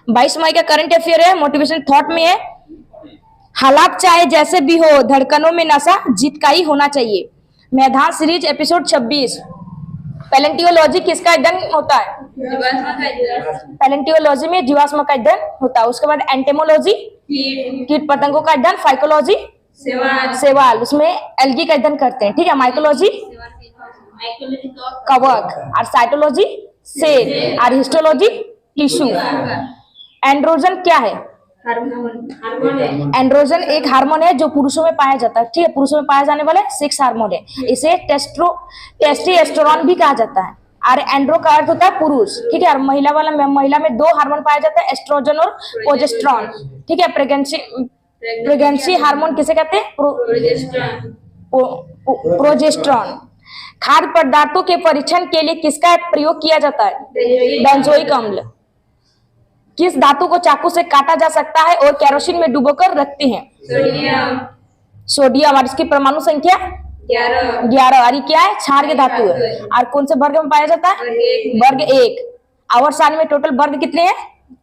22 मई का current affair है, motivation thought में है, हालात चाहे जैसे भी हो धड़कनों में नशा जीत का ही होना चाहिए। मैदान सीरीज एपिसोड 26। पैलेंटियोलॉजी किसका अध्ययन होता है? पैलेंटियोलॉजी में जीवाश्म का अध्ययन होता है। उसके बाद एंटेमोलॉजी कीट पतंगों का अध्ययन, फाइकोलॉजी शैवाल, उसमें एल्गी का अध्ययन करते हैं। ठीक है, माइकोलॉजी कवक, और साइटोलॉजी सेल, और हिस्टोलॉजी टिश्यू। एंड्रोजन क्या है? एंड्रोजन एक हार्मोन है जो पुरुषों में पाया जाता है। ठीक है, पुरुषों में पाए जाने वाले 6 हार्मोन है। इसे टेस्टोस्टेरोन भी कहा जाता है। और एंड्रो का अर्थ होता है पुरुष। ठीक है, और महिला में 2 हार्मोन पाया जाता है, एस्ट्रोजन और प्रोजेस्टेरोन। ठीक है, प्रेगनेंसी हार्मोन किसे कहते हैं? प्रोजेस्टेरोन। खाद्य पदार्थों के परीक्षण के लिए किसका प्रयोग किया जाता है? बेंजोइक अम्ल। किस धातु को चाकू से काटा जा सकता है और केरोसिन में डुबोकर रखते हैं? सोडियम। और इसकी परमाणु संख्या 11। और ये क्या है? क्षारीय धातु है। और कौन से वर्ग में पाया जाता है? वर्ग 1। आवर्त सारणी में टोटल वर्ग कितने हैं?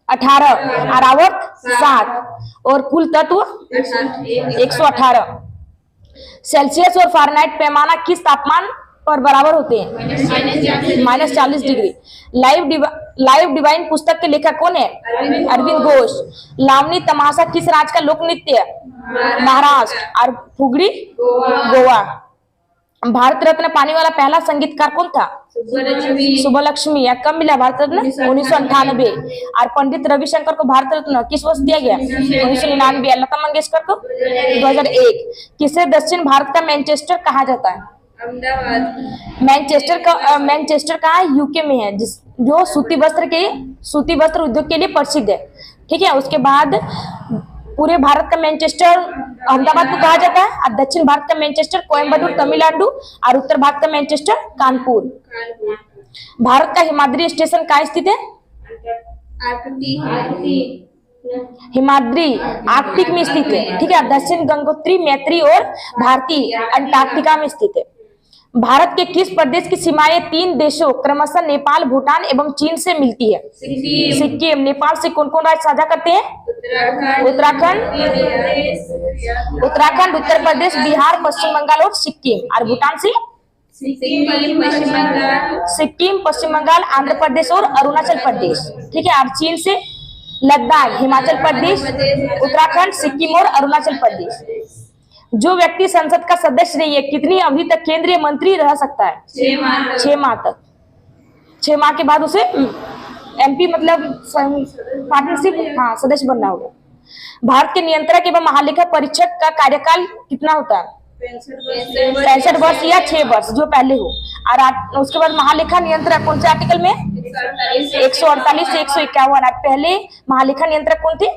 18। और आवर्त 7। और कुल तत्व 118। सेल्सियस और फ़ारेनहाइट पैमाना किस तापमान पर बराबर होते हैं? -40 डिग्री। लाइव डिवाइन पुस्तक के लेखक कौन है? अरविंद घोष। लावनी तमाशा किस राज्य का लोक नृत्य है? महाराष्ट्र। और फुगड़ी गोवा। भारत रत्न पाने वाला पहला संगीतकार कौन था? सुब्बलक्ष्मी। या कब मिला भारत रत्न? 1998। और पंडित रविशंकर को भारत रत्न किस वर्ष दिया गया? 1999। लता मंगेशकर को 2001। किसे दक्षिण भारत का मैनचेस्टर कहा जाता है? मैनचेस्टर कहाँ है? यूके में है, जो सूती वस्त्र उद्योग के लिए प्रसिद्ध है। ठीक है, उसके बाद पूरे भारत का मैनचेस्टर अहमदाबाद को कहा जाता है, और दक्षिण भारत का मैनचेस्टर कोयम्बटूर तमिलनाडु, और उत्तर भारत का मैनचेस्टर कानपुर। भारत का हिमाद्री स्टेशन कहाँ स्थित है? हिमाद्री आर्कटिक में स्थित है। ठीक है, दक्षिण गंगोत्री, मैत्री और भारती अंटार्कटिका में स्थित है। भारत के किस प्रदेश की सीमाएं 3 देशों क्रमशः नेपाल, भूटान एवं चीन से मिलती है? सिक्किम। नेपाल से कौन कौन राज्य साझा करते हैं? उत्तराखंड, उत्तर प्रदेश, बिहार, पश्चिम बंगाल और सिक्किम। और भूटान से सिक्किम, पश्चिम बंगाल, आंध्र प्रदेश और अरुणाचल प्रदेश। ठीक है, और चीन से लद्दाख, हिमाचल प्रदेश, उत्तराखंड, सिक्किम और अरुणाचल प्रदेश। जो व्यक्ति संसद का सदस्य नहीं है कितनी अवधि तक केंद्रीय मंत्री रह सकता है? 6 माह तक। 6 माह के बाद उसे एमपी मतलब पार्टनरशिप सदस्य बनना होगा। भारत के नियंत्रक एवं महालेखा परीक्षक का कार्यकाल कितना होता है? 65 वर्ष या 6 वर्ष जो पहले हो। और उसके बाद महालेखा नियंत्रक कौन से आर्टिकल में? 148 से 151। पहले महालेखा नियंत्रक कौन थे?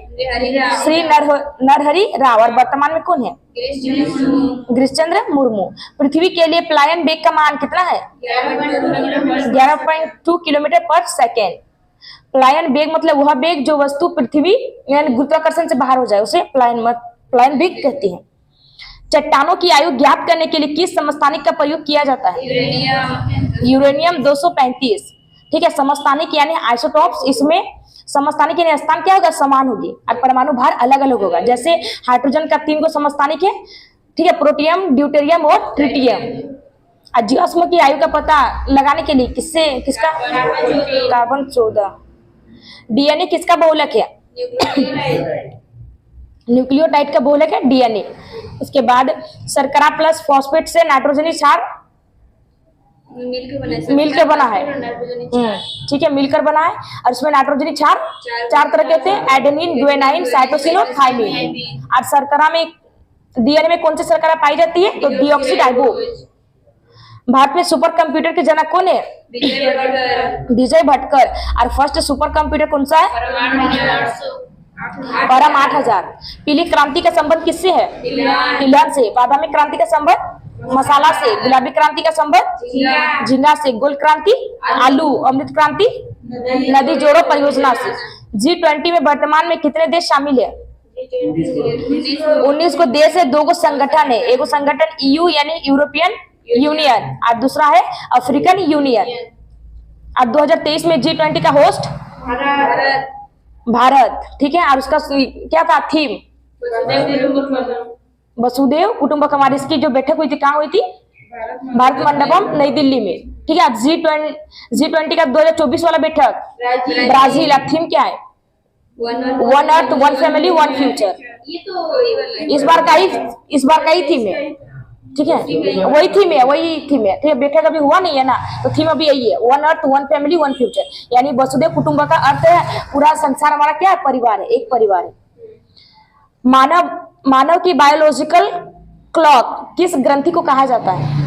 श्री नरहरि राव। और वर्तमान में कौन है? गिरीशचंद्र मुर्मू। पृथ्वी के लिए प्लायन वेग का मान कितना है? 11.2 किलोमीटर पर सेकेंड। प्लायन वेग मतलब वह वेग जो वस्तु पृथ्वी यानी गुरुत्वाकर्षण से बाहर हो जाए, उसे प्लायन वेग कहते हैं। चट्टानों की आयु ज्ञात करने के लिए किस समस्थानिक का प्रयोग किया जाता है? यूरेनियम 235। ठीक है, समस्थानिक यानी आइसोटॉप्स। इसमें समस्थानिक यानी स्थान क्या होगा? समान होगी, और परमाणु भार अलग अलग होगा। जैसे हाइड्रोजन का 3 समस्थानिक है। ठीक है, प्रोटियम, ड्यूटेरियम और ट्रिटियम। और जीवाश्म की आयु का पता लगाने के लिए किसका? कार्बन 14। डीएनए किसका बहुलक है? न्यूक्लियोटाइड का बहुलक है डीएनए। उसके बाद शर्करा प्लस फॉस्फेट से नाइट्रोजनी क्षार मिलकर बना है। ठीक है, मिलकर बना है, और उसमें नाइट्रोजनी क्षार 4 तरह के थे, एडेनिन, गुएनाइन, साइटोसिन और थाइमिन। और शर्करा में डीएनए में कौन सी शर्करा पाई जाती है? तो डीऑक्सीराइबो। भारत में सुपर कंप्यूटर के जनक कौन है? विजय भटकर। और फर्स्ट सुपर कंप्यूटर कौन सा है? परम 8000। पीली क्रांति का संबंध किससे है? तिलहन से। बादामी क्रांति का संबंध मसाला से। गुलाबी क्रांति का संबंध झींगा से। गोल्ड क्रांति आलू। अमृत क्रांति नदी जोड़ो परियोजना से। G20 में वर्तमान में कितने देश शामिल है? 19 को देश है। 2 संगठन है। एक संगठन EU यानी यूरोपियन यूनियन, और दूसरा है अफ्रीकन यूनियन। अब 2023 में G20 का होस्ट भारत, ठीक है। और उसका क्या था थीम? वसुदेव कुटुंबकम। इसकी जो बैठक हुई थी कहाँ हुई थी? भारत मंडपम, नई दिल्ली में, ठीक है। G20 का 2024 वाला बैठक ब्राजील। अब थीम क्या है? One earth one family one future. इस बार का ही थीम है, ठीक है। वही थीम है, ठीक है। बैठक अभी हुआ नहीं है ना, तो थीम अभी यही है, one earth one family one future. यानी वसुदेव कुटुंब का अर्थ है पूरा संसार हमारा क्या है? परिवार है, एक परिवार है। मानव की बायोलॉजिकल क्लॉक किस ग्रंथि को कहा जाता है?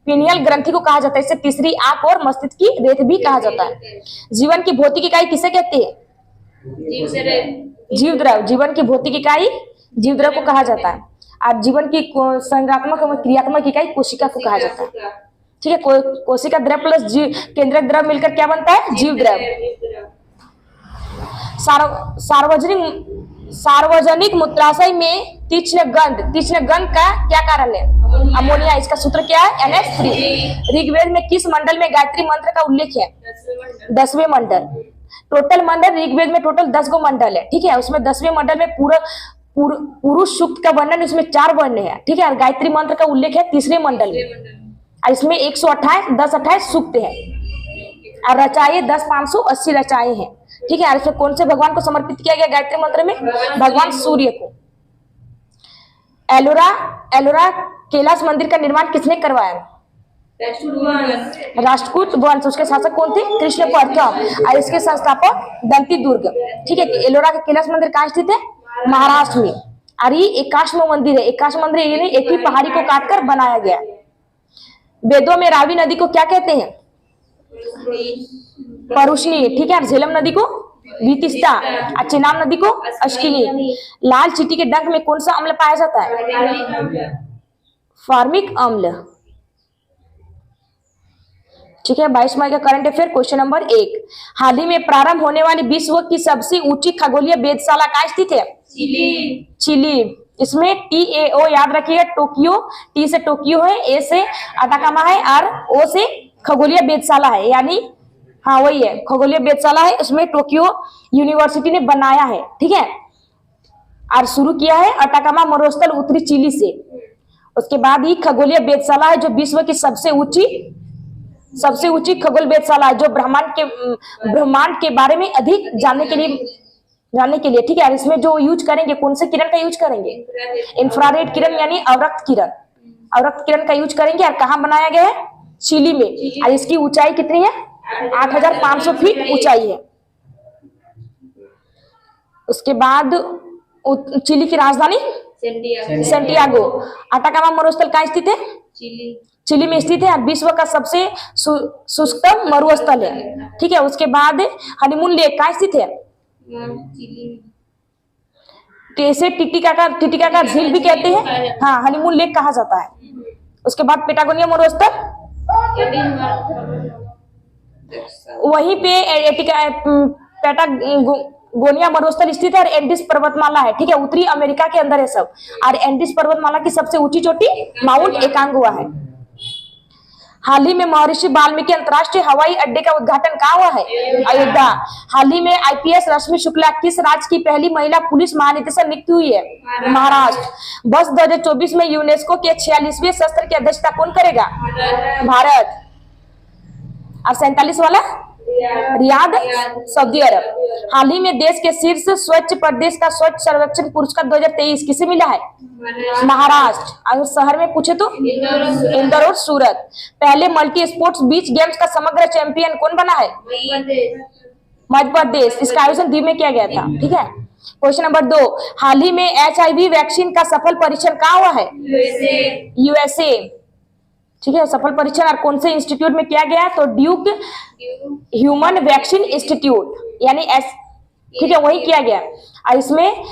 पिनियल ग्रंथि को कहा जाता है। इसे तीसरी आंख और मस्तिष्क की रेत भी कहा जाता है। जीवन की भौतिक इकाई किसे कहते हैं? जीव द्रव। जीवन की भौतिक इकाई जीव द्रव को कहा जाता है। और जीवन की संज्ञात्मक और क्रियात्मक इकाई कोशिका को कहा जाता है, ठीक है। कोशिका द्रव प्लस केंद्रक द्रव मिलकर क्या बनता है? जीव द्रव। सार्वजनिक मूत्राशय में तीक्ष्ण गंध का क्या कारण है? अमोनिया। इसका सूत्र क्या है? NH3। ऋग्वेद में किस मंडल में गायत्री मंत्र का उल्लेख है? 10वें मंडल। टोटल मंडल ऋग्वेद में टोटल 10 गो मंडल है, ठीक है। उसमें 10वें मंडल में पुरुष सूक्त का वर्णन, उसमें 4 वर्ण है, ठीक है। और गायत्री मंत्र का उल्लेख है 3रे मंडल में। और इसमें 128 1028 सूक्त है और रचाए 10,580 रचाए हैं, ठीक है। और इसमें कौन से भगवान को समर्पित किया गया गायत्री मंत्र में? भगवान सूर्य को। एलोरा कैलाश मंदिर का निर्माण किसने करवाया? राष्ट्रकूट वंश। उसके शासक कौन थे? कृष्ण प्रथम। और इसके संस्थापक दंती दुर्ग, ठीक है। एलोरा का कैलाश मंदिर कहाँ स्थित है? महाराष्ट्र में। और ये 81वां मंदिर है। 81वां मंदिर यानी एक ही पहाड़ी को काटकर बनाया गया। वेदों में रावी नदी को क्या कहते हैं? परुष्णी, ठीक है। झेलम नदी को वितिस्ता और चेनाब नदी को अश्किनी। लाल चींटी के डंक में कौन सा अम्ल पाया जाता है? फार्मिक अम्ल, ठीक है। 22 मई का करंट अफेयर क्वेश्चन नंबर 1। हाल ही में प्रारंभ होने वाली विश्व की सबसे ऊंची खगोलीय वेधशाला कहाँ स्थित है? चिली। इसमें TAO याद रखिएगा, टोक्यो। T से टोक्यो है, A से अटाकामा है और O से खगोलीय वेधशाला है, यानी हाँ वही है, खगोलीय वेधशाला है। उसमें टोक्यो यूनिवर्सिटी ने बनाया है, ठीक है। और शुरू किया है अटाकामा मरुस्थल उत्तरी चिली से। उसके बाद ही खगोलीय वेधशाला है जो विश्व की सबसे ऊंची खगोल वेधशाला है, जो ब्रह्मांड के बारे में अधिक जानने के लिए, ठीक है। इसमें जो यूज करेंगे, कौन से किरण का यूज करेंगे? इंफ्रारेड किरण यानी अवरक्त किरण का यूज करेंगे। और कहाँ बनाया गया है? चिली में। और इसकी ऊंचाई कितनी है? 8,500 फीट ऊंचाई है। उसके बाद चिली की राजधानी सेंटियागो। अटाकामा मरुस्थल कहाँ स्थित है? चिली में स्थित है और विश्व का सबसे शुष्कतम मरुस्थल है, ठीक है। उसके बाद हनीमून लेक कहाँ स्थित है? टिटिका का झील भी कहते हैं, हाँ, हनीमून लेक कहा जाता है। उसके बाद पेटागोनिया मरुस्थल, वहीं पे पेटागोनिया मरुस्थल स्थित है और एंडीज पर्वतमाला है, ठीक है। उत्तरी अमेरिका के अंदर है सब। और एंडीज पर्वतमाला की सबसे ऊंची चोटी माउंट एकांगुआ है। हाल ही में महर्षि वाल्मीकि अंतर्राष्ट्रीय हवाई अड्डे का उद्घाटन कहाँ हुआ है? अयोध्या। हाल ही में IPS रश्मि शुक्ला किस राज्य की पहली महिला पुलिस महानिदेशक नियुक्त हुई है? महाराष्ट्र। वर्ष 2024 में यूनेस्को के 46वें सत्र की अध्यक्षता कौन करेगा? भारत। और 47 वाला रियाद, सऊदी अरब। हाल ही में देश के शीर्ष स्वच्छ प्रदेश का स्वच्छ सर्वेक्षण पुरस्कार 2023 किसे मिला है? महाराष्ट्र। अगर शहर में पूछे तो इंदौर और सूरत। पहले मल्टी स्पोर्ट्स बीच गेम्स का समग्र चैंपियन कौन बना है? मध्य प्रदेश। इसका आयोजन द्वीप में किया गया था, ठीक है। Question number 2। हाल ही में HIV वैक्सीन का सफल परीक्षण कहाँ हुआ है? USA, ठीक है। सफल परीक्षण और कौन से इंस्टीट्यूट में किया गया? तो ड्यूक ह्यूमन वैक्सीन इंस्टीट्यूट यानी ठीक है, वही किया गया। और इसमें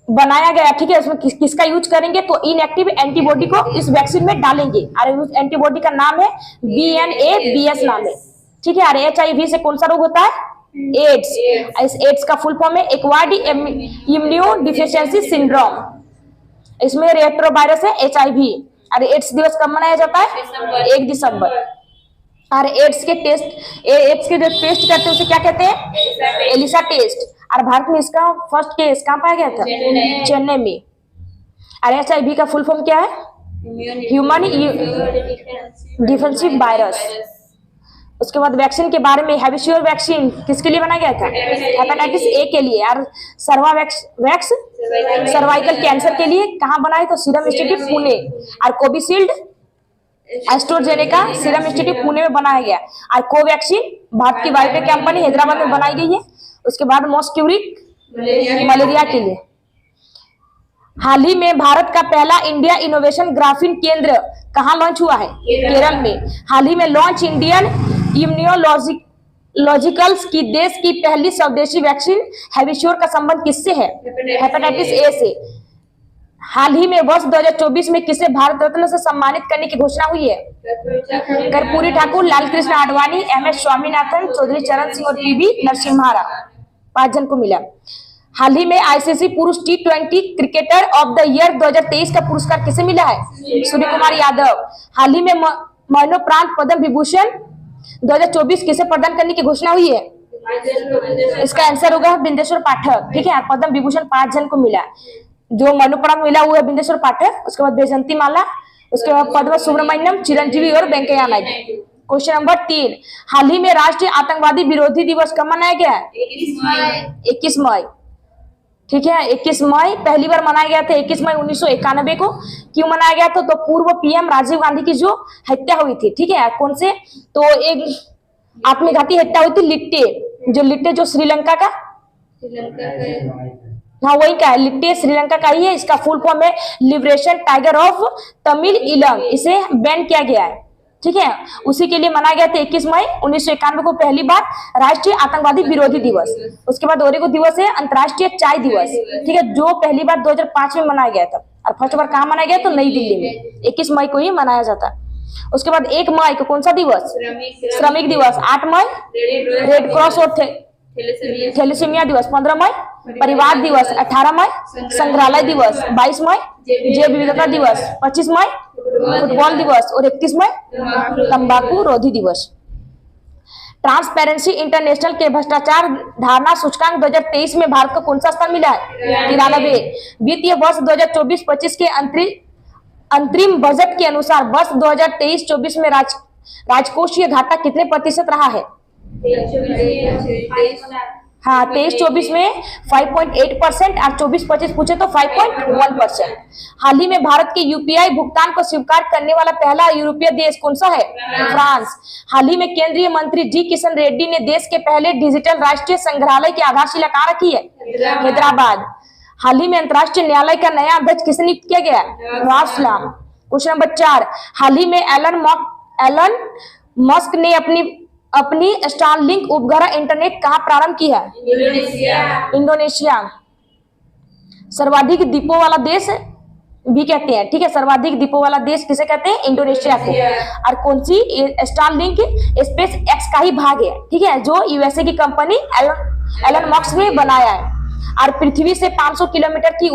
बनाया गया, ठीक है। इसमें किसका यूज करेंगे? तो इनएक्टिव एंटीबॉडी को इस वैक्सीन में डालेंगे और उस एंटीबॉडी का नाम है BNABS नाम है, ठीक है। और HIV से कौन सा रोग होता है? एड्स। इस एड्स का फुल फॉर्म है एक्वायर्ड इम्यूनो डिफिशियंसी सिंड्रोम। इसमें रेट्रोवायरस है HIV। और एड्स दिवस कब मनाया जाता है? 1 दिसंबर। और एड्स के जो टेस्ट करते हैं उसे क्या कहते हैं? ELISA test. और भारत में इसका फर्स्ट केस कहाँ पाया गया था? चेन्नई में। और HIV का फुल फॉर्म क्या है? Human defensive virus. उसके बाद वैक्सीन के बारे में, हैविश्योर वैक्सीन किसके लिए बनाया गया था? हेपेटाइटिस A के लिए। और सर्वाइकल कैंसर के लिए कहाँ बनाए? तो सीरम इंस्टीट्यूट पुणे। और कोविशील्ड एस्ट्राजेनेका सीरम इंस्टीट्यूट पुणे में बनाया गया। और कोवैक्सीन भारत की बायोटेक कंपनी हैदराबाद में बनाई गई है। उसके बाद मॉस्क्यूरिक मलेरिया के लिए। हाल ही में भारत का पहला इंडिया इनोवेशन ग्राफीन केंद्र कहाँ लॉन्च हुआ है? केरल में। हाल ही में लॉन्च इंडियन इम्यूनोलॉजिकल्स की देश की पहली स्वदेशी वैक्सीन हैविश्योर का संबंध किससे है? हेपेटाइटिस A से। हाल ही में वर्ष 2024 में किसे भारत रत्न से सम्मानित करने की घोषणा हुई है? कर्पूरी ठाकुर, लालकृष्ण आडवाणी, MS स्वामीनाथन, चौधरी चरण सिंह और PV नरसिम्हा राव। 5 जन को मिला। हाल ही में ICC पुरुष T20 cricketer of the year 2023 का पुरस्कार किसे मिला है? सूर्य कुमार यादव। हाल ही में मरणोपरांत पद्म विभूषण 2024 किसे प्रदान करने की घोषणा हुई है? इसका आंसर होगा बिंदेश्वर पाठक। ठीक है, पद्म विभूषण 5 जन को मिला। जो मरणोपरांत मिला हुआ है बिंदेश्वर पाठक, उसके बाद बैजंती माला, उसके बाद पद्म सुब्रमण्यम, चिरंजीवी और वेंकैया नायडू। क्वेश्चन नंबर 3, हाल ही में राष्ट्रीय आतंकवादी विरोधी दिवस कब मनाया गया है? 21 मई। ठीक है, 21 मई पहली बार मनाया गया था 21 मई 1991 को। क्यों मनाया गया था? तो पूर्व PM राजीव गांधी की जो हत्या हुई थी। ठीक है, कौन से? तो एक आत्मघाती हत्या हुई थी लिट्टे जो श्रीलंका का, हाँ वही का है, लिट्टे श्रीलंका का ही है। इसका फुल फॉर्म है लिबरेशन टाइगर ऑफ तमिल इलम। इसे बैन किया गया है। ठीक है, उसी के लिए मनाया गया था 21 मई 1991 को पहली बार राष्ट्रीय आतंकवादी विरोधी दिवस। उसके बाद और एक दिवस है अंतर्राष्ट्रीय चाय दिवस। ठीक है, जो पहली बार 2005 में मनाया गया था। और फर्स्ट बार कहाँ मनाया गया? तो नई दिल्ली में 21 मई को ही मनाया जाता। उसके बाद 1 मई को कौन सा दिवस? श्रमिक दिवस। 8 मई रेड क्रॉस और थैलेसीमिया दिवस। 15 मई परिवार दिवस। 18 मई संग्रहालय दिवस। 22 मई जैव विविधता दिवस। 25 मई फुटबॉल दिवस। और 31 मई तंबाकू रोधी दिवस। ट्रांसपेरेंसी इंटरनेशनल के भ्रष्टाचार धारणा सूचकांक 2023 में भारत को कौन सा स्थान मिला है? 93। वित्तीय वर्ष 2024-25 के अंतरिम बजट के अनुसार वर्ष 2023-24 में राजकोषीय घाटा कितने प्रतिशत रहा है? हाँ, 23-24 में 5.8% और 24-25 पूछे तो 5.1%। हाल ही में भारत के UPI भुगतान को स्वीकार करने वाला पहला यूरोपीय देश कौन सा है? फ्रांस। हाल ही में केंद्रीय मंत्री जी किशन रेड्डी ने देश के पहले डिजिटल राष्ट्रीय संग्रहालय की आधारशिला कहाँ रखी है? हैदराबाद। हाल ही में अंतर्राष्ट्रीय न्यायालय का नया अध्यक्ष किसे नियुक्त किया गया? रासलाम। क्वेश्चन नंबर 4, हाल ही में एलन मस्क ने अपनी स्टारलिंक उपग्रह इंटरनेट कहाँ प्रारंभ की है? इंडोनेशिया। सर्वाधिक द्वीपों वाला देश भी कहते हैं। ठीक है, सर्वाधिक द्वीपों वाला देश किसे कहते हैं? इंडोनेशिया को। और कौन सी? स्टारलिंक स्पेस एक्स का ही भाग है। ठीक है, जो USA की कंपनी एलन मस्क ने बनाया है। और पृथ्वी से 500 किलोमीटर की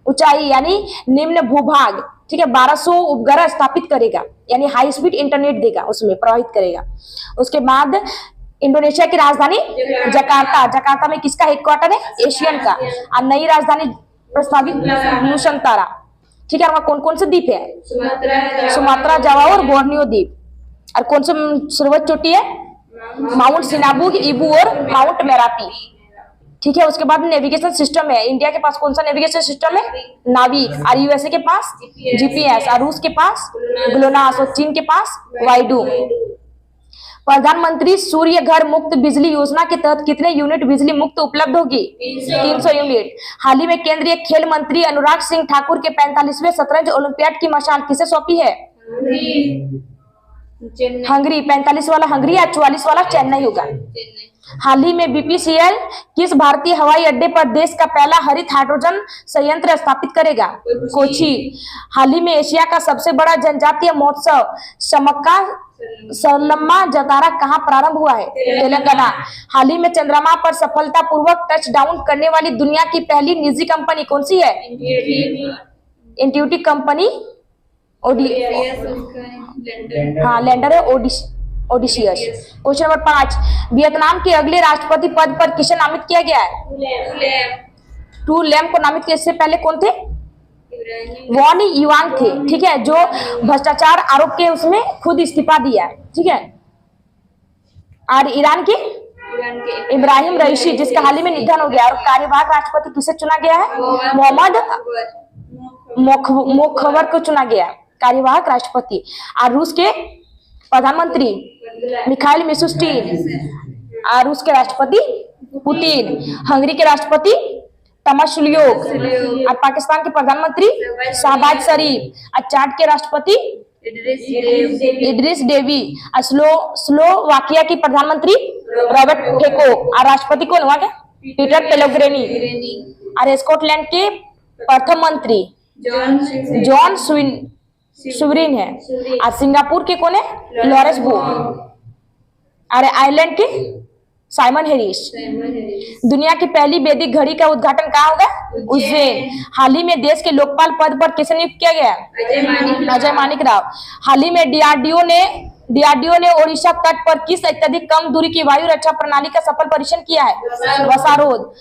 ऊंचाई यानी निम्न भूभाग, ठीक है, 1200 उपग्रह स्थापित करेगा, यानी हाई स्पीड इंटरनेट देगा, उसमें प्रवाहित करेगा। उसके बाद इंडोनेशिया की राजधानी जकार्ता में किसका हेडक्वार्टर है? एशियन का। और नई राजधानी प्रस्तावित नुसंतारा। ठीक है, वहां कौन कौन से द्वीप है? सुमात्रा, जावा और बोर्नियो द्वीप। और कौन सी सर्वोच्च चोटी है? माउंट सिनाबू, इबू और माउंट मेरापी। ठीक है, उसके बाद नेविगेशन सिस्टम है। इंडिया के पास कौन सा नेविगेशन सिस्टम है? नाविक। और USA के पास GPS। और रूस के पास ग्लोनास। और चीन के पास वाइडू। प्रधानमंत्री सूर्य घर मुक्त बिजली योजना के तहत कितने यूनिट बिजली मुक्त उपलब्ध होगी? 300 यूनिट। हाल ही में केंद्रीय खेल मंत्री अनुराग सिंह ठाकुर के 45वें शतरंज ओलंपियाड की मशाल किसे सौंपी है? हंगरी। 45 वाला हंगरी या 44 वाला चेन्नई होगा। हाल ही में BPCL किस भारतीय हवाई अड्डे पर देश का पहला हरित हाइड्रोजन संयंत्र स्थापित करेगा? कोची। हाल ही में एशिया का सबसे बड़ा जनजातीय महोत्सव समक्का जतारा कहाँ प्रारंभ हुआ है? तेलंगाना। हाल ही में चंद्रमा पर सफलतापूर्वक टच डाउन करने वाली दुनिया की पहली निजी कंपनी कौन सी है? इंट्यूटिव कंपनी ओडी हाँ लैंडर है, ओडिशियस। क्वेश्चन नंबर 5, वियतनाम के अगले राष्ट्रपति पद पर किसे नामित किया गया है? टू लैम को नामित किया। इससे पहले कौन थे? वॉन युआन थे, ठीक है, जो भ्रष्टाचार आरोप के उसमें खुद इस्तीफा दिया, ठीक है। और ईरान के इब्राहिम रईसी, जिसका हाल ही में निधन हो गया। और कार्यवाहक राष्ट्रपति किसे चुना गया है? मोहम्मद मोखबर को चुना गया कार्यवाहक राष्ट्रपति। और रूस के प्रधानमंत्री मिखाइल मिशुस्टिन, और रूस के राष्ट्रपति पुतिन, हंगरी के राष्ट्रपति तमाशुलियोक, और पाकिस्तान के प्रधानमंत्री शहबाज शरीफ, और चाड के राष्ट्रपति इदरिस डेवी, और स्लोवाकिया की प्रधानमंत्री रॉबर्ट फेको, और राष्ट्रपति कौन हुआ? पीटर पेलेग्रिनी, और स्कॉटलैंड के प्रथम मंत्री जॉन सुवरीन है। और सिंगापुर के कौन है? लॉरेंस बो, और आयरलैंड के साइमन हेरिस। दुनिया की पहली वैदिक घड़ी का उद्घाटन कहाँ होगा? उज्जैन। हाल ही में देश के लोकपाल पद पर किसे नियुक्त किया गया? अजय मानिक राव। हाल ही में डीआरडीओ ने ओडिशा तट पर किस अत्यधिक कम दूरी की वायु रक्षा प्रणाली का सफल परीक्षण किया है? वसारोद।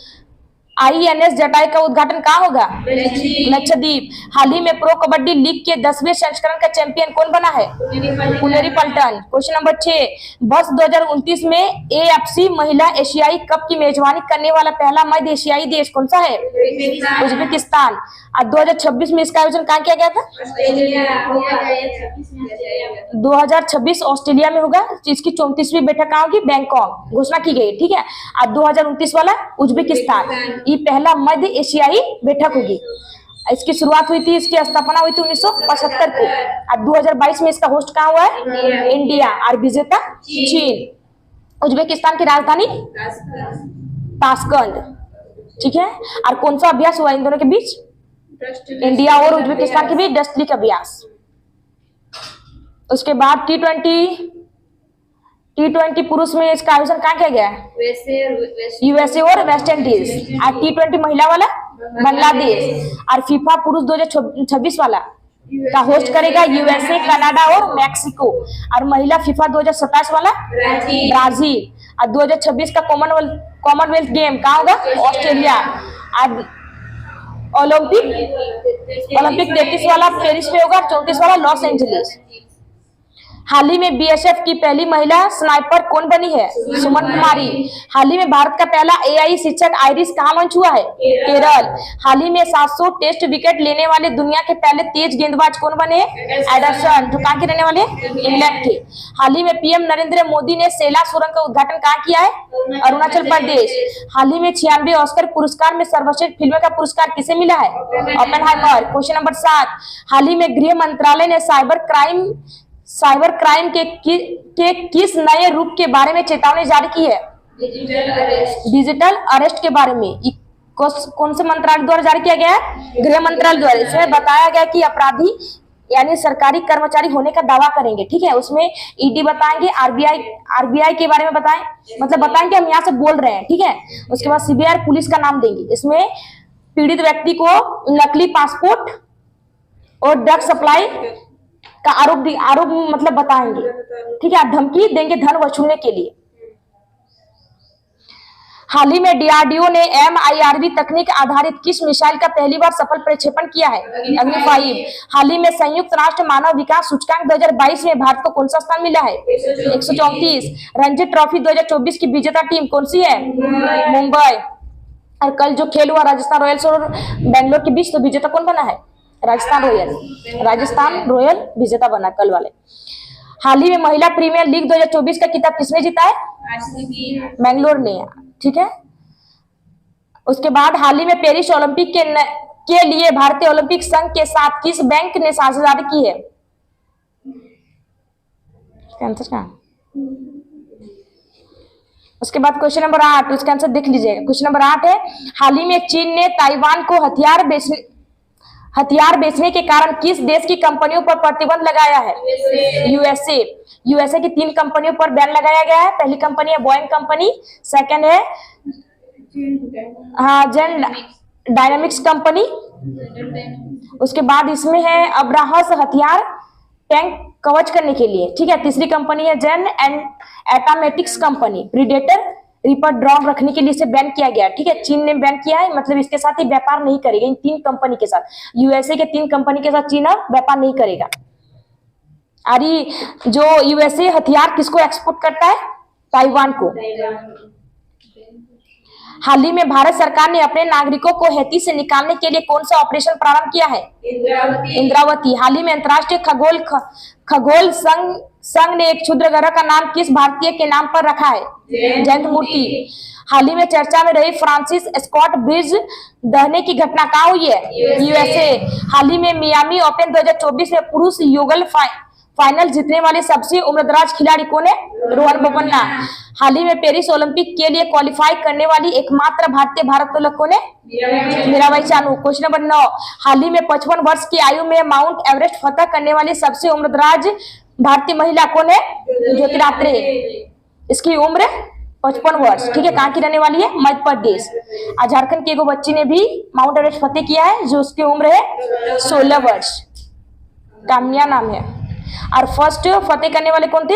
आईएनएस जटाई का उद्घाटन कहाँ होगा? लक्षद्वीप। हाल ही में प्रो कबड्डी लीग के 10वें संस्करण का चैंपियन कौन बना है? पुनेरी पल्टन। क्वेश्चन नंबर 6, वर्ष 2029 में एएफसी महिला एशियाई कप की मेजबानी करने वाला पहला मध्य एशियाई देश कौन सा है? उज्बेकिस्तान। और 2026 में इसका आयोजन कहाँ किया गया था? 2026 ऑस्ट्रेलिया में होगा। इसकी 34वीं बैठक कहाँ होगी? बैंकॉक, घोषणा की गई, ठीक है। और 2029 वाला उज्बेकिस्तान, ये पहला मध्य एशियाई बैठक होगी। इसकी शुरुआत हुई थी, इसकी स्थापना हुई थी 1975 को। और 2022 में इसका होस्ट कहाँ हुआ है? इंडिया। और विजेता चीन। उज्बेकिस्तान की राजधानी ताशकंद, ठीक है। और कौन सा अभ्यास हुआ इन दोनों के बीच? इंडिया और उज्बेकिस्तान के बीच डस्ट लीग अभ्यास। उसके बाद टी20 पुरुष में इसका आयोजन कहाँ किया गया है? यूएसए और वेस्ट इंडीज। और टी20 महिला वाला बांग्लादेश। और फीफा पुरुष 2026 वाला का होस्ट करेगा यूएसए, कनाडा और मैक्सिको। और महिला फीफा 2027 वाला ब्राजील। और 2026 का कॉमनवेल्थ गेम कहाँ होगा? ऑस्ट्रेलिया। और ओलंपिक 33 वाला पेरिस में होगा, 34 वाला लॉस एंजलिस। हाल ही में बीएसएफ की पहली महिला स्नाइपर कौन बनी है? सुमन कुमारी। हाल ही में भारत का पहला एआई शिक्षक आइरिश कहाँ लॉन्च हुआ है? केरल। हाल ही में 700 टेस्ट विकेट लेने वाले दुनिया के पहले तेज गेंदबाज कौन बने? एडरसन, जो कहाँ के रहने वाले? इंग्लैंड के। हाल ही में पीएम नरेंद्र मोदी ने सेला सुरंग का उद्घाटन कहाँ किया है? अरुणाचल प्रदेश। हाल ही में 96 ऑस्कर पुरस्कार में सर्वश्रेष्ठ फिल्म का पुरस्कार किसे मिला है? ओपेनहाइमर। क्वेश्चन नंबर 7, हाल ही में गृह मंत्रालय ने साइबर क्राइम के किस नए रूप के बारे में चेतावनी जारी की है? डिजिटल अरेस्ट के बारे में। कौन से मंत्रालय द्वारा जारी किया गया है? गृह मंत्रालय द्वारा। इसमें बताया गया कि अपराधी यानी सरकारी कर्मचारी होने का दावा करेंगे, ठीक है। उसमें ईडी बताएंगे, आरबीआई के बारे में बताएंगे हम यहाँ से बोल रहे हैं, ठीक है। उसके बाद सीबीआई पुलिस का नाम देंगे। इसमें पीड़ित व्यक्ति को नकली पासपोर्ट और ड्रग सप्लाई का आरोप बताएंगे, ठीक है। धमकी देंगे धन वसूलने के लिए। हाल ही में डीआरडीओ ने MIRV तकनीक आधारित किस मिसाइल का पहली बार सफल प्रक्षेपण किया है? अग्नि 5। हाल ही में संयुक्त राष्ट्र मानव विकास सूचकांक 2022 में भारत को कौन सा स्थान मिला है? 134। रणजी ट्रॉफी 2024 की विजेता टीम कौन सी है? मुंबई। और कल जो खेल हुआ राजस्थान रॉयल्स और बेंगलोर के बीच, तो विजेता कौन बना है? राजस्थान रॉयल विजेता बना कल वाले। हाल ही में महिला प्रीमियर लीग 2024 का खिताब किसने जीता है? बेंगलोर ने, ठीक है। उसके बाद हाल ही में पेरिस ओलंपिक के लिए भारतीय ओलंपिक संघ के साथ किस बैंक ने साझेदारी की है? उसके बाद क्वेश्चन नंबर 8, उसका आंसर देख लीजिएगा। क्वेश्चन नंबर 8 है, हाल ही में चीन ने ताइवान को हथियार बेचने के कारण किस देश की कंपनियों पर प्रतिबंध लगाया है? यूएसए की 3 कंपनियों पर बैन लगाया गया है। पहली कंपनी है बोइंग कंपनी, सेकंड है जेन डायनामिक्स कंपनी। उसके बाद इसमें है अब्राहस हथियार टैंक कवच करने के लिए, ठीक है। तीसरी कंपनी है जेन एंड एटामेटिक्स कंपनी, प्रीडेटर रिपर ड्रॉग रखने के लिए इसे बैन किया गया, ठीक है। चीन ने बैन किया है, मतलब इसके साथ ही व्यापार नहीं करेगा, इन 3 कंपनी के साथ, यूएसए के 3 कंपनी के साथ चीन अब व्यापार नहीं करेगा। अरे जो यूएसए हथियार किसको एक्सपोर्ट करता है? ताइवान को। हाल ही में भारत सरकार ने अपने नागरिकों को हैती से निकालने के लिए कौन सा ऑपरेशन प्रारंभ किया है? इंद्रावती। हाल ही में अंतर्राष्ट्रीय खगोल संघ ने एक क्षुद्र ग्रह का नाम किस भारतीय के नाम पर रखा है? जयंत मूर्ति। हाल ही में चर्चा में रही फ्रांसिस स्कॉट ब्रिज दहने की घटना कहाँ हुई है? यूएसए। हाल ही में मियामी ओपन 2024 में पुरुष युगल फाइनल जीतने वाले सबसे उम्रदराज खिलाड़ी कौन है? रोहन बोपन्ना। हाल ही में पेरिस ओलंपिक के लिए क्वालिफाई करने वाली एकमात्र भारतीय भारोत्तोलक कौन है? मीराबाई चानू। क्वेश्चन नंबर 9, हाल ही में 55 वर्ष की आयु में माउंट एवरेस्ट फतह करने वाली सबसे उम्रदराज भारतीय महिला कौन है? ज्योतिरात्रे। इसकी उम्र 55 वर्ष, ठीक है। कहाँ की रहने वाली है? मध्य प्रदेश। झारखंड की एगो बच्ची ने भी माउंट एवरेस्ट फतेह किया है, जो उसकी उम्र है 16 वर्ष, काम्या नाम है। और फर्स्ट फतेह करने वाले कौन थे?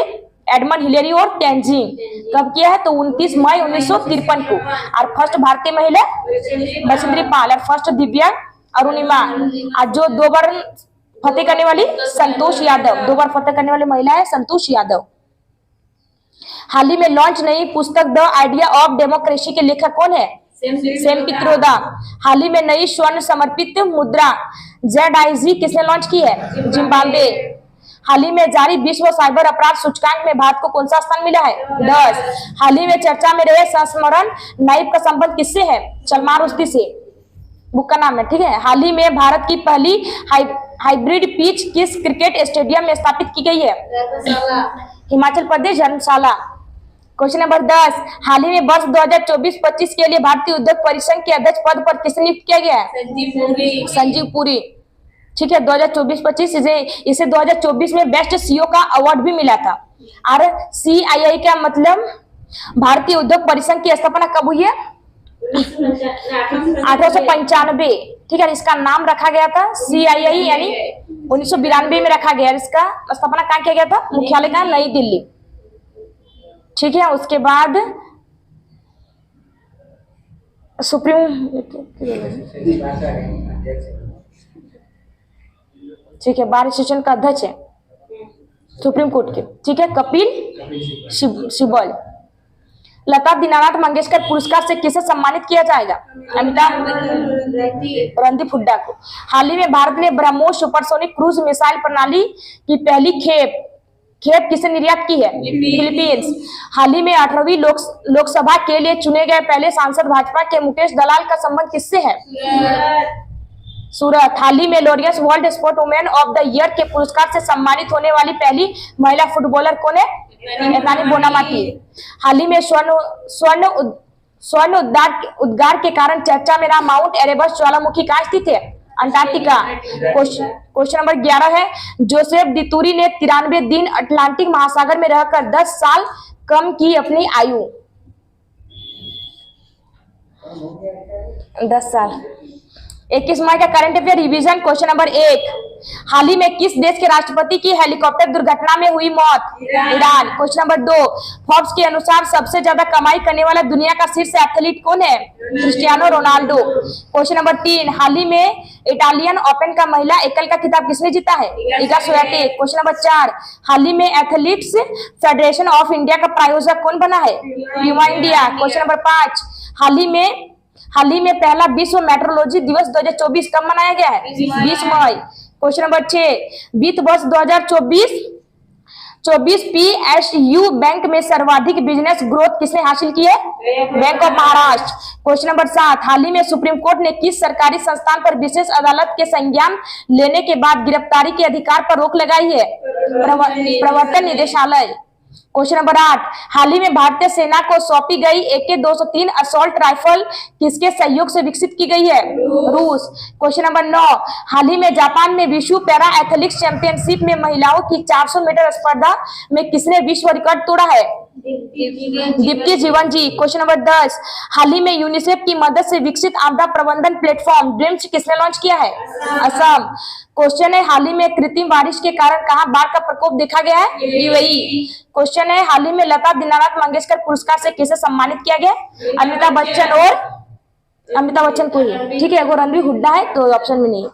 एडमंड हिलेरी और तेंजिंग। कब किया है? तो 29 मई 1953 को। और फर्स्ट भारतीय महिला बछेंद्री पाल, और फर्स्ट दिव्यांग अरुणिमा। और जो 2 बार फतेह करने वाली संतोष यादव, 2 बार फतेह करने वाली महिला है संतोष यादव। हाल ही में लॉन्च नई पुस्तक द आइडिया ऑफ डेमोक्रेसी के लेखक कौन है? सेम पित्रोदा। हाल ही में नई स्वर्ण समर्पित मुद्रा ZIG किसने लॉन्च की है? जिम्बाब्वे। हाल ही में जारी विश्व साइबर अपराध सूचकांक में भारत को कौन सा स्थान मिला है? 10। हाल ही में चर्चा में रहे संस्मरण नाइब का संबंध किससे है? सलमान रुश्दी से, बुक का नाम है, ठीक है। हाल ही में भारत की पहली हाइब्रिड पिच किस क्रिकेट स्टेडियम में स्थापित की गई है? हिमाचल प्रदेश धर्मशाला। क्वेश्चन नंबर 10, हाल ही में वर्ष 2024-25 के लिए भारतीय उद्योग परिसंघ के अध्यक्ष पद पर किसे नियुक्त किया गया है? संजीव पुरी, ठीक है। 2024-25 इसे 2024 में बेस्ट सीईओ का अवार्ड भी मिला था। और CII का मतलब भारतीय उद्योग परिसंघ की स्थापना कब हुई है? 1895, ठीक है। इसका नाम रखा गया था CII, यानी 1992 में रखा गया। इसका स्थापना कहाँ किया गया था? मुख्यालय का नई दिल्ली, ठीक है। उसके बाद सुप्रीम, ठीक है, बार एसोसिएशन का अध्यक्ष है सुप्रीम कोर्ट के, ठीक है, कपिल सिब्बल। लता दीनानाथ मंगेशकर पुरस्कार से किसे सम्मानित किया जाएगा? अमिताभ रणदीप हुड्डा को। हाल ही में भारत ने ब्रह्मोस सुपरसोनिक क्रूज मिसाइल प्रणाली की पहली खेप किसे निर्यात की है? फिलीपींस। हाल ही में 18वीं लोकसभा के लिए चुने गए पहले सांसद भाजपा के मुकेश दलाल का संबंध किससे है? सूरत। हाल ही में Laureus world sport women of the year के पुरस्कार से सम्मानित होने वाली पहली महिला फुटबॉलर कौन है? एतानी बोनामाटी। हाल ही में स्वर्ण उद्गार के कारण चर्चा में रहा माउंट एरेबस ज्वालामुखी कहाँ स्थित है? अंटार्कटिका। क्वेश्चन नंबर 11 है, जोसेफ डितूरी ने 93 दिन अटलांटिक महासागर में रहकर 10 साल कम की अपनी आयु। 10 साल। 21 मई का current affair revision. Question number 1, हाल ही में किस देश के राष्ट्रपति की हेलीकॉप्टर दुर्घटना में हुई मौत? ईरान। क्वेश्चन नंबर 2, फोर्ब्स के अनुसार सबसे ज्यादा कमाई करने वाला दुनिया का शीर्ष एथलीट कौन है? Cristiano Ronaldo. क्वेश्चन नंबर 3, हाल ही में इटालियन ओपन का महिला एकल का खिताब किसने जीता है? Iga Swiatek. क्वेश्चन नंबर 4, हाल ही में एथलीट्स फेडरेशन ऑफ इंडिया का प्रायोजक कौन बना है? Puma India. क्वेश्चन नंबर 5, हाल ही में पहला विश्व मेट्रोलॉजी दिवस 2024 कब मनाया गया है? 20 मई। क्वेश्चन नंबर 6, वित्त वर्ष 2024 PSU बैंक में सर्वाधिक बिजनेस ग्रोथ किसने हासिल की है? Bank of Maharashtra. Question number 7, हाल ही में सुप्रीम कोर्ट ने किस सरकारी संस्थान पर विशेष अदालत के संज्ञान लेने के बाद गिरफ्तारी के अधिकार पर रोक लगाई है? प्रवर्तन निदेशालय। क्वेश्चन नंबर 8, हाल ही में भारतीय सेना को सौंपी गई AK-203 असॉल्ट राइफल किसके सहयोग से विकसित की गई है? रूस। क्वेश्चन नंबर 9, हाल ही में जापान में विश्व पैरा एथलेटिक्स चैंपियनशिप में महिलाओं की 400 मीटर स्पर्धा में किसने विश्व रिकॉर्ड तोड़ा है? दीप्ति जीवन जी। क्वेश्चन नंबर 10, हाल ही में यूनिसेफ की मदद से विकसित आपदा प्रबंधन प्लेटफॉर्म ड्रीम्स किसने लॉन्च किया है? असम। क्वेश्चन है, हाल ही में कृत्रिम बारिश के कारण कहां बाढ़ का प्रकोप देखा गया है? यूएई। क्वेश्चन है, हाल ही में लता दीनानाथ मंगेशकर पुरस्कार से किसे सम्मानित किया गया? अमिताभ बच्चन को ही। ठीक है, अगर रणबीर हुड्डा है तो ऑप्शन में नहीं है।